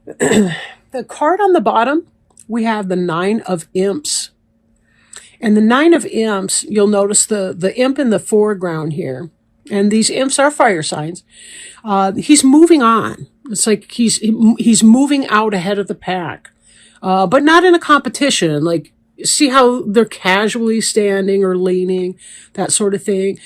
The card on the bottom, we have the Nine of Imps. And the Nine of Imps, you'll notice the imp in the foreground here. And these imps are fire signs. He's moving on. It's like he's moving out ahead of the pack, but not in a competition. Like, see how they're casually standing or leaning, that sort of thing.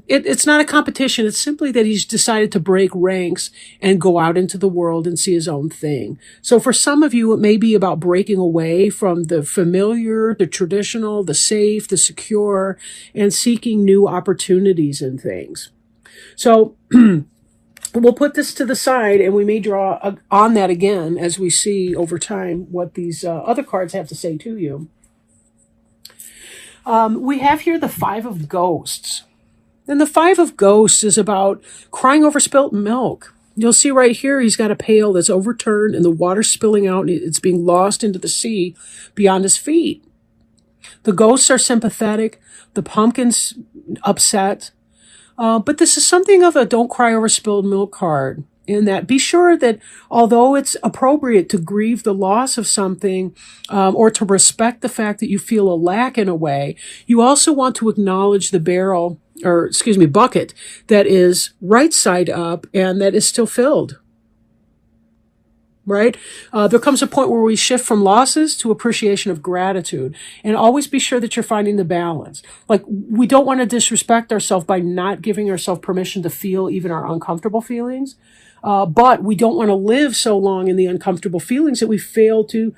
It's not a competition. It's simply that he's decided to break ranks and go out into the world and see his own thing. So for some of you, it may be about breaking away from the familiar, the traditional, the safe, the secure, and seeking new opportunities and things. So we'll put this to the side and we may draw on that again as we see over time what these other cards have to say to you. We have here the Five of Ghosts. And the Five of Ghosts is about crying over spilt milk. You'll see right here, he's got a pail that's overturned and the water's spilling out and it's being lost into the sea beyond his feet. The ghosts are sympathetic. The pumpkin's upset. But this is something of a don't cry over spilled milk card. In that, be sure that although it's appropriate to grieve the loss of something, or to respect the fact that you feel a lack in a way, you also want to acknowledge the bucket that is right side up and that is still filled. Right? There comes a point where we shift from losses to appreciation of gratitude, and always be sure that you're finding the balance. Like, we don't want to disrespect ourselves by not giving ourselves permission to feel even our uncomfortable feelings. But we don't want to live so long in the uncomfortable feelings that we fail to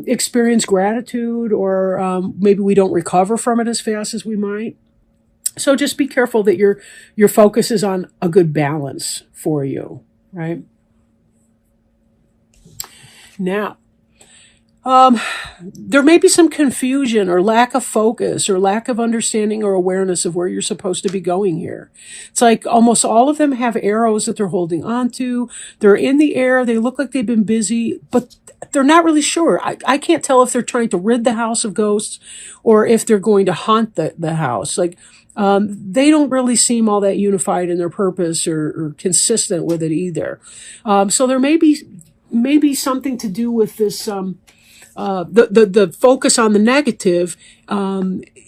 experience gratitude, or maybe we don't recover from it as fast as we might. So just be careful that your focus is on a good balance for you, right? Now, there may be some confusion or lack of focus or lack of understanding or awareness of where you're supposed to be going here. It's like almost all of them have arrows that they're holding onto. They're in the air. They look like they've been busy, but they're not really sure. I can't tell if they're trying to rid the house of ghosts or if they're going to haunt the house. Like, they don't really seem all that unified in their purpose or consistent with it either. So there may be something to do with this, the focus on the negative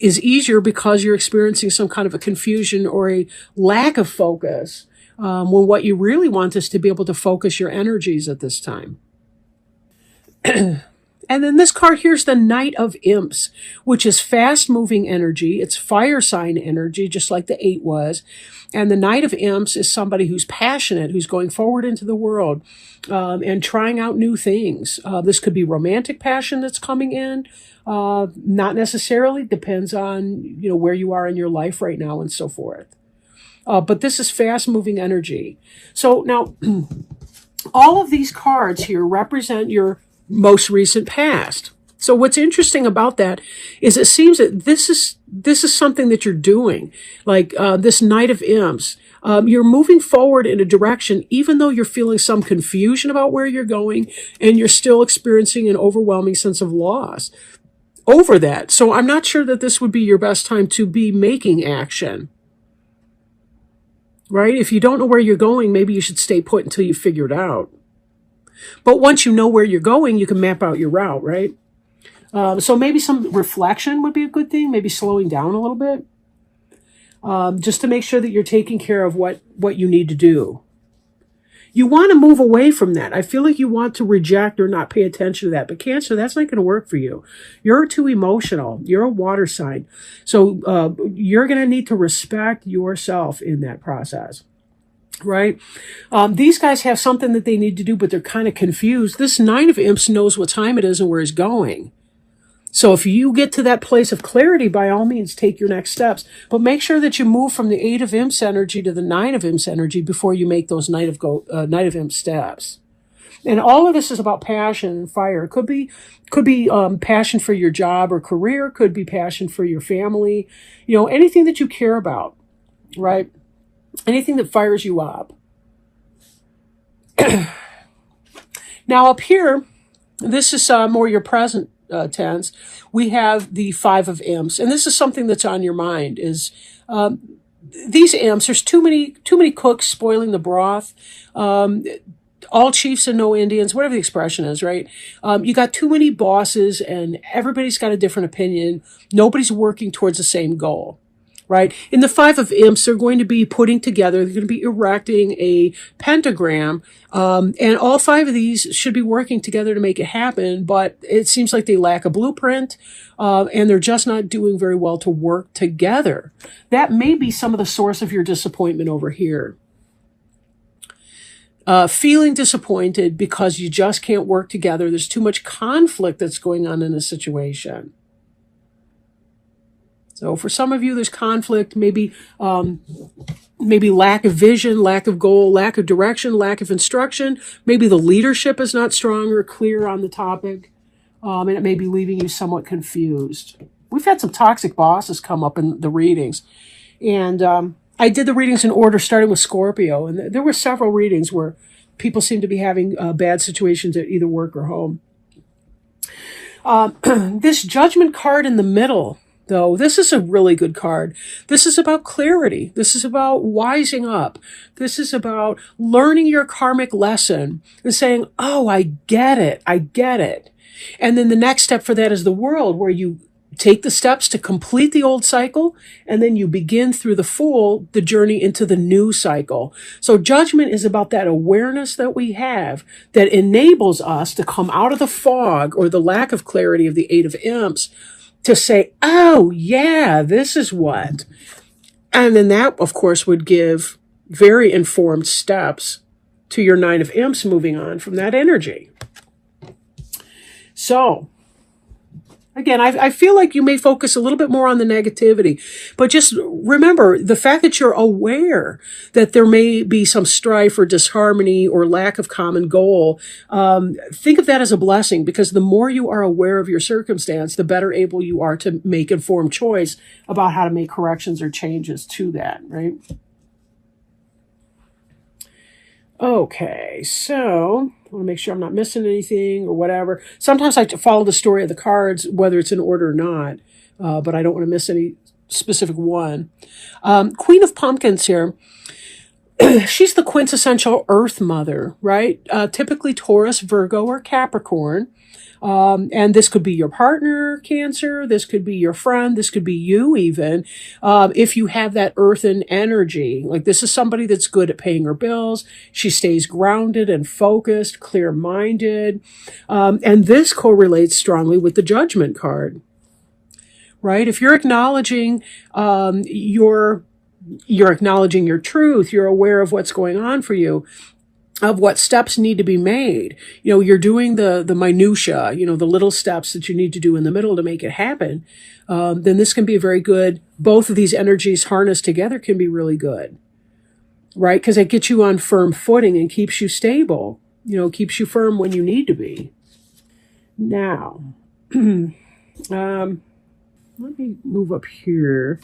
is easier because you're experiencing some kind of a confusion or a lack of focus, when what you really want is to be able to focus your energies at this time. And then this card here's the Knight of Imps, which is fast-moving energy. It's fire sign energy, just like the 8 was. And the Knight of Imps is somebody who's passionate, who's going forward into the world, and trying out new things. This could be romantic passion that's coming in. Not necessarily. Depends on, where you are in your life right now and so forth. But this is fast-moving energy. So now, all of these cards here represent your most recent past. So what's interesting about that is it seems that this is something that you're doing, like this Knight of Imps. You're moving forward in a direction, even though you're feeling some confusion about where you're going, and you're still experiencing an overwhelming sense of loss over that. So I'm not sure that this would be your best time to be making action. Right? If you don't know where you're going, maybe you should stay put until you figure it out. But once you know where you're going, you can map out your route, right? So maybe some reflection would be a good thing, maybe slowing down a little bit, just to make sure that you're taking care of what you need to do. You want to move away from that. I feel like you want to reject or not pay attention to that. But Cancer, that's not going to work for you. You're too emotional. You're a water sign. So you're going to need to respect yourself in that process. Right? These guys have something that they need to do, but they're kind of confused. This Nine of Imps knows what time it is and where he's going. So if you get to that place of clarity, by all means, take your next steps. But make sure that you move from the 8 of Imps energy to the 9 of Imps energy before you make those Knight of Imps steps. And all of this is about passion and fire. It could be passion for your job or career. Could be passion for your family. Anything that you care about, right? Anything that fires you up. Now up here, this is more your present tense. We have the 5 of Imps, and this is something that's on your mind. Is these imps? There's too many cooks spoiling the broth. all chiefs and no Indians, whatever the expression is, right? You got too many bosses and everybody's got a different opinion. Nobody's working towards the same goal. Right? In the Five of Imps, they're going to be putting together, they're going to be erecting a pentagram, and all five of these should be working together to make it happen, but it seems like they lack a blueprint, and they're just not doing very well to work together. That may be some of the source of your disappointment over here. Feeling disappointed because you just can't work together. There's too much conflict that's going on in a situation. So for some of you, there's conflict, maybe lack of vision, lack of goal, lack of direction, lack of instruction. Maybe the leadership is not strong or clear on the topic, and it may be leaving you somewhat confused. We've had some toxic bosses come up in the readings, and I did the readings in order, starting with Scorpio, and there were several readings where people seem to be having bad situations at either work or home. This Judgment card in the middle, though, this is a really good card. This is about clarity. This is about wising up. This is about learning your karmic lesson and saying, oh, I get it. I get it. And then the next step for that is the world, where you take the steps to complete the old cycle, and then you begin through the Fool, the journey into the new cycle. So Judgment is about that awareness that we have that enables us to come out of the fog or the lack of clarity of the Eight of Imps, to say, oh, yeah, this is what. And then that, of course, would give very informed steps to your Nine of Imps moving on from that energy. So, again, I feel like you may focus a little bit more on the negativity, but just remember the fact that you're aware that there may be some strife or disharmony or lack of common goal. Think of that as a blessing, because the more you are aware of your circumstance, the better able you are to make informed choice about how to make corrections or changes to that, right? Okay, so I want to make sure I'm not missing anything or whatever. Sometimes I follow the story of the cards, whether it's in order or not, but I don't want to miss any specific one. Queen of Pumpkins here. She's the quintessential Earth mother, right? Typically Taurus, Virgo, or Capricorn. And this could be your partner, Cancer. This could be your friend. This could be you even. If you have that earthen energy, like this is somebody that's good at paying her bills. She stays grounded and focused, clear-minded. And this correlates strongly with the Judgment card, right? If you're acknowledging, you're acknowledging your truth, you're aware of what's going on for you, of what steps need to be made. You know, you're doing the minutia, you know, the little steps that you need to do in the middle to make it happen. Then this can be a very good, both of these energies harnessed together can be really good, right? Because it gets you on firm footing and keeps you stable, you know, keeps you firm when you need to be. Now, let me move up here.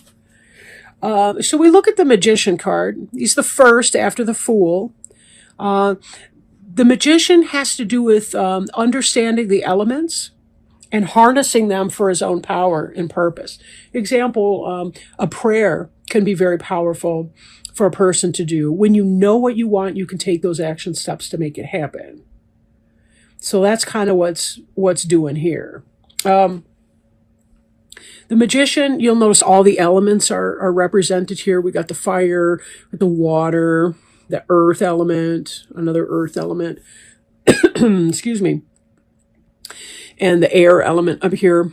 So we look at the Magician card. He's the first after the Fool. The Magician has to do with understanding the elements and harnessing them for his own power and purpose. Example, a prayer can be very powerful for a person to do. When you know what you want, you can take those action steps to make it happen. So that's kind of what's doing here. The Magician, you'll notice all the elements are represented here. We got the fire, the water, the earth element, another earth element, excuse me, and the air element up here.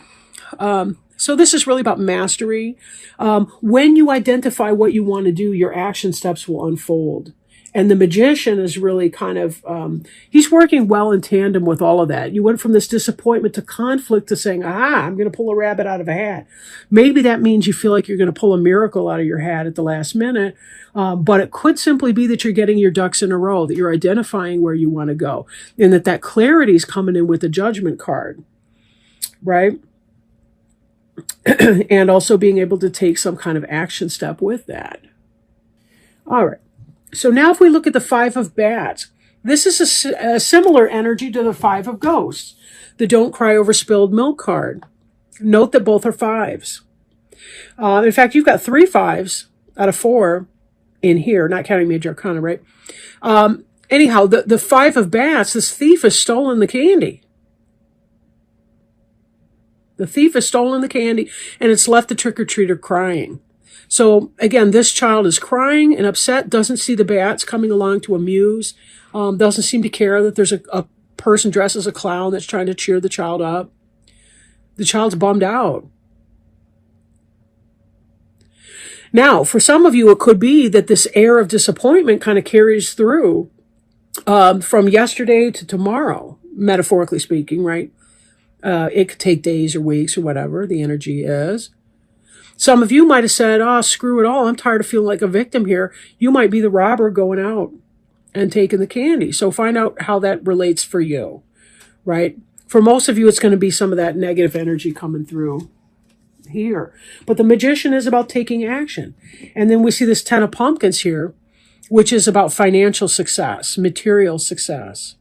So this is really about mastery. When you identify what you want to do, your action steps will unfold. And the Magician is really kind of, he's working well in tandem with all of that. You went from this disappointment to conflict to saying, I'm going to pull a rabbit out of a hat. Maybe that means you feel like you're going to pull a miracle out of your hat at the last minute. But it could simply be that you're getting your ducks in a row, that you're identifying where you want to go, and that clarity is coming in with the Judgment card, right? And also being able to take some kind of action step with that. All right. So now if we look at the Five of Bats, this is a similar energy to the Five of Ghosts, the Don't Cry Over Spilled Milk card. Note that both are fives. In fact, you've got 3 5s out of 4 in here, not counting Major Arcana, right? And Anyhow, the Five of Bats, this thief has stolen the candy. The thief has stolen the candy, and it's left the trick-or-treater crying. So, again, this child is crying and upset, doesn't see the bats coming along to amuse, doesn't seem to care that there's a person dressed as a clown that's trying to cheer the child up. The child's bummed out. Now, for some of you, it could be that this air of disappointment kind of carries through from yesterday to tomorrow, metaphorically speaking, right? It could take days or weeks or whatever the energy is. Some of you might have said, oh, screw it all. I'm tired of feeling like a victim here. You might be the robber going out and taking the candy. So find out how that relates for you, right? For most of you, it's going to be some of that negative energy coming through here. But the Magician is about taking action. And then we see this Ten of Pumpkins here, which is about financial success, material success,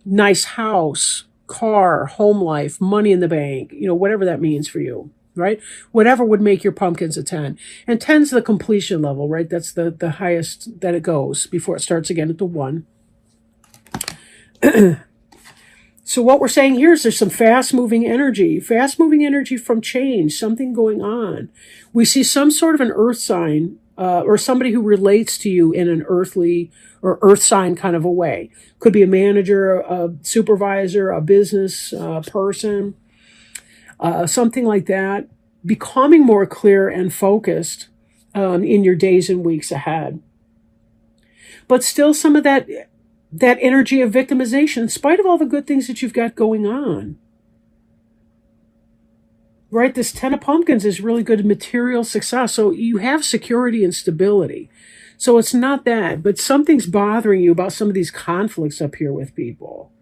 nice house, car, home life, money in the bank, whatever that means for you, right? Whatever would make your pumpkins a 10. And 10's the completion level, right? That's the highest that it goes before it starts again at the 1. So what we're saying here is there's some fast-moving energy from change, something going on. We see some sort of an earth sign or somebody who relates to you in an earthly or earth sign kind of a way. Could be a manager, a supervisor, a business person, something like that. Becoming more clear and focused in your days and weeks ahead. But still some of that energy of victimization, in spite of all the good things that you've got going on. Right? This Ten of Pumpkins is really good material success. So you have security and stability. So it's not that, but something's bothering you about some of these conflicts up here with people.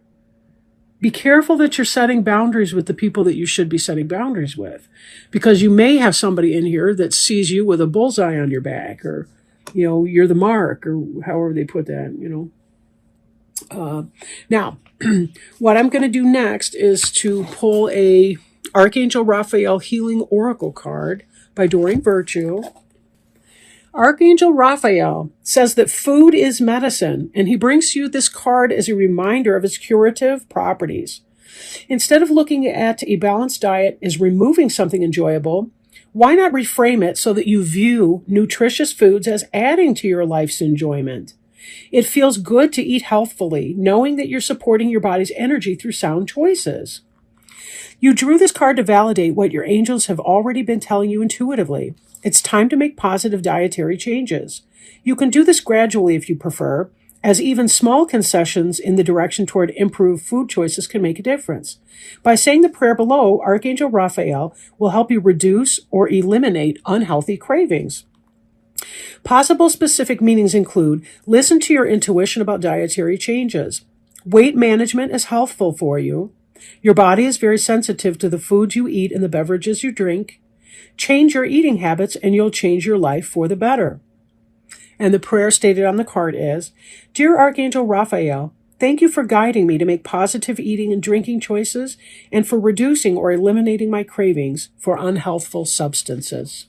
Be careful that you're setting boundaries with the people that you should be setting boundaries with. Because you may have somebody in here that sees you with a bullseye on your back, or, you're the mark, or however they put that, Now, what I'm going to do next is to pull a Archangel Raphael Healing Oracle card by Doreen Virtue. Archangel Raphael says that food is medicine, and he brings you this card as a reminder of its curative properties. Instead of looking at a balanced diet as removing something enjoyable, why not reframe it so that you view nutritious foods as adding to your life's enjoyment? It feels good to eat healthfully, knowing that you're supporting your body's energy through sound choices. You drew this card to validate what your angels have already been telling you intuitively. It's time to make positive dietary changes. You can do this gradually if you prefer, as even small concessions in the direction toward improved food choices can make a difference. By saying the prayer below, Archangel Raphael will help you reduce or eliminate unhealthy cravings. Possible specific meanings include: listen to your intuition about dietary changes. Weight management is healthful for you. Your body is very sensitive to the foods you eat and the beverages you drink. Change your eating habits and you'll change your life for the better. And the prayer stated on the card is: Dear Archangel Raphael, thank you for guiding me to make positive eating and drinking choices and for reducing or eliminating my cravings for unhealthful substances.